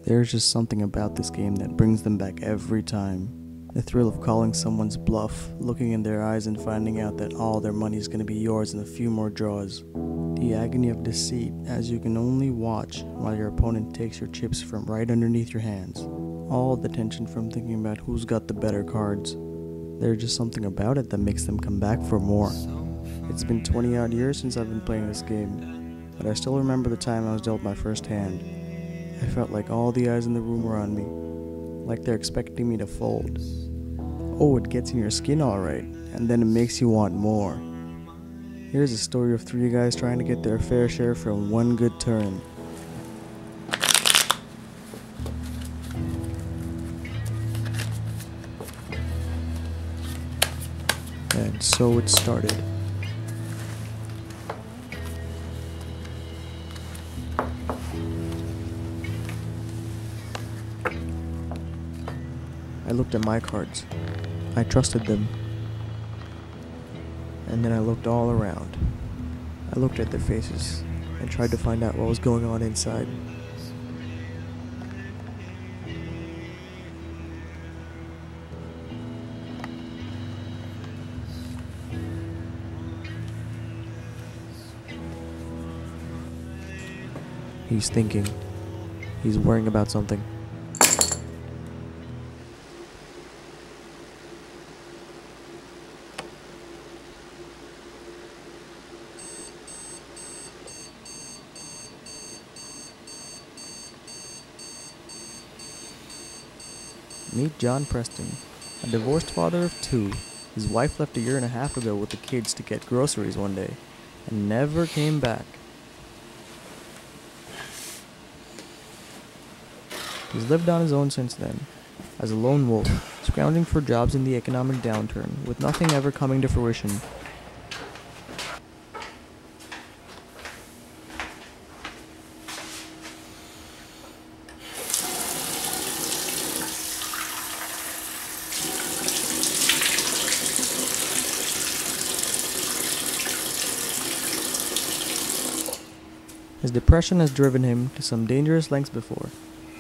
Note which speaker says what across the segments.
Speaker 1: There's just something about this game that brings them back every time. The thrill of calling someone's bluff, looking in their eyes and finding out that all their money is going to be yours in a few more draws. The agony of deceit as you can only watch while your opponent takes your chips from right underneath your hands. All the tension from thinking about who's got the better cards. There's just something about it that makes them come back for more. It's been 20 odd years since I've been playing this game, but I still remember the time I was dealt my first hand. I felt like all the eyes in the room were on me, like they're expecting me to fold. Oh, it gets in your skin alright, and then it makes you want more. Here's a story of 3 guys trying to get their fair share from one good turn. And so it started. I looked at my cards. I trusted them. And then I looked all around. I looked at their faces and tried to find out what was going on inside. He's thinking. He's worrying about something. Meet John Preston, a divorced father of 2. His wife left a year and a half ago with the kids to get groceries one day, and never came back. He's lived on his own since then, as a lone wolf, scrounging for jobs in the economic downturn, with nothing ever coming to fruition. His depression has driven him to some dangerous lengths before,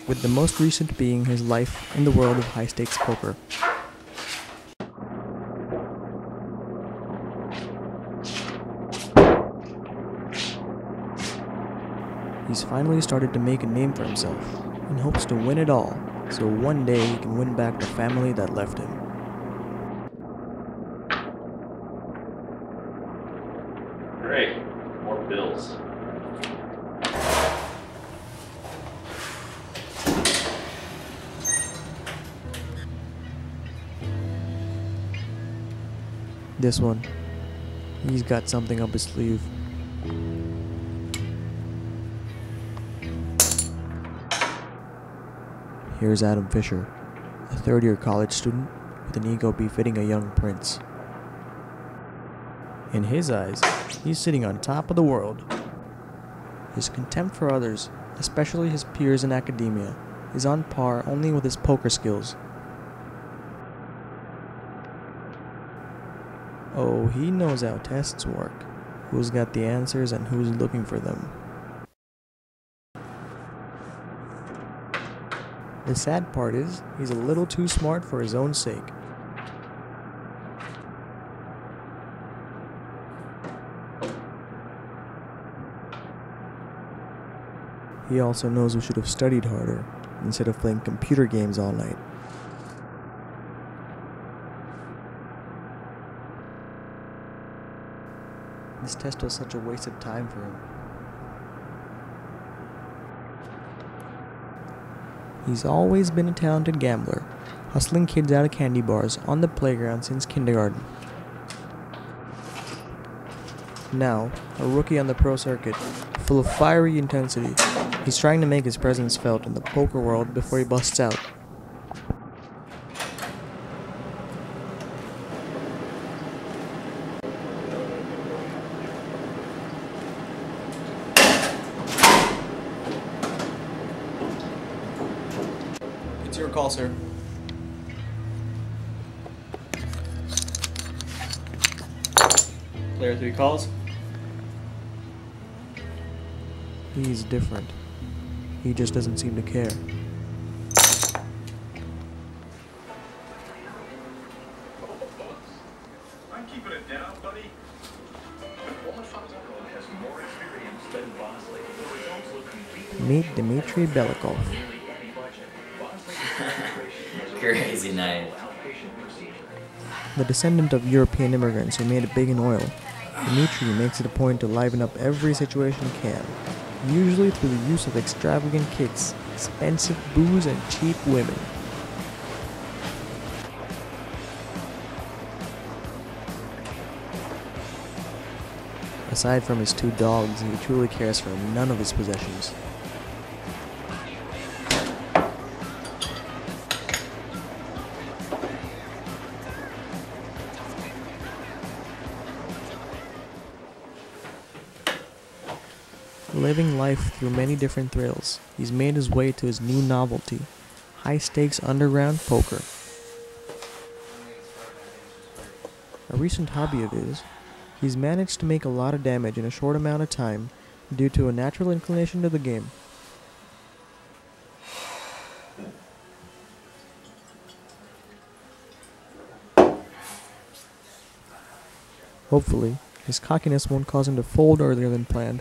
Speaker 1: with the most recent being his life in the world of high-stakes poker. He's finally started to make a name for himself, in hopes to win it all, so one day he can win back the family that left him.
Speaker 2: Great, more bills.
Speaker 1: This one, he's got something up his sleeve. Here's Adam Fisher, a third-year college student with an ego befitting a young prince. In his eyes, he's sitting on top of the world. His contempt for others, especially his peers in academia, is on par only with his poker skills. Oh, he knows how tests work, who's got the answers and who's looking for them. The sad part is, he's a little too smart for his own sake. He also knows we should have studied harder, instead of playing computer games all night. This test was such a waste of time for him. He's always been a talented gambler, hustling kids out of candy bars on the playground since kindergarten. Now, a rookie on the pro circuit, full of fiery intensity, he's trying to make his presence felt in the poker world before he busts out.
Speaker 3: It's your call, sir. Player 3 calls.
Speaker 1: He's different. He just doesn't seem to care. Meet Dmitry Belikov.
Speaker 4: Crazy night.
Speaker 1: The descendant of European immigrants who made it big in oil, Dmitry makes it a point to liven up every situation he can, usually through the use of extravagant kicks, expensive booze, and cheap women. Aside from his 2 dogs, he truly cares for none of his possessions. Living life through many different thrills, he's made his way to his new novelty, high-stakes underground poker. A recent hobby of his, he's managed to make a lot of damage in a short amount of time due to a natural inclination to the game. Hopefully, his cockiness won't cause him to fold earlier than planned.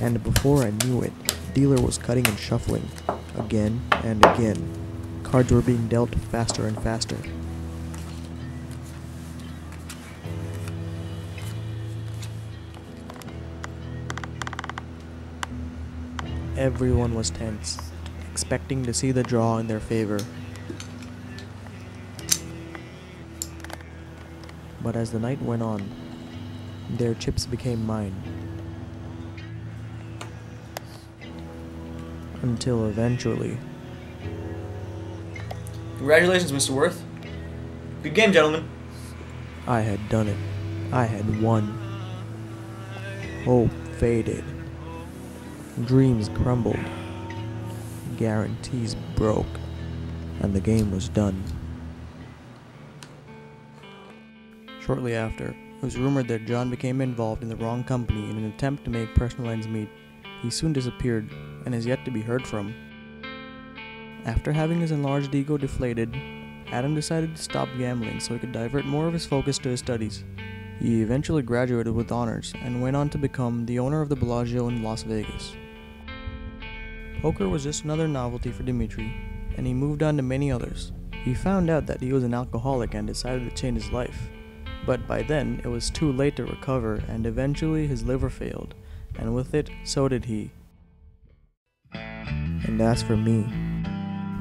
Speaker 1: And before I knew it, the dealer was cutting and shuffling, again and again. Cards were being dealt faster and faster. Everyone was tense, expecting to see the draw in their favor. But as the night went on, their chips became mine. Until eventually...
Speaker 3: Congratulations, Mr. Worth. Good game, gentlemen.
Speaker 1: I had done it. I had won. Hope faded. Dreams crumbled. Guarantees broke. And the game was done. Shortly after, it was rumored that John became involved in the wrong company in an attempt to make personal ends meet. He soon disappeared and is yet to be heard from. After having his enlarged ego deflated, Adam decided to stop gambling so he could divert more of his focus to his studies. He eventually graduated with honors and went on to become the owner of the Bellagio in Las Vegas. Poker was just another novelty for Dmitry, and he moved on to many others. He found out that he was an alcoholic and decided to change his life. But by then, it was too late to recover, and eventually his liver failed, and with it, so did he. And as for me,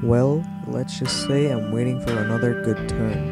Speaker 1: well, let's just say I'm waiting for another good turn.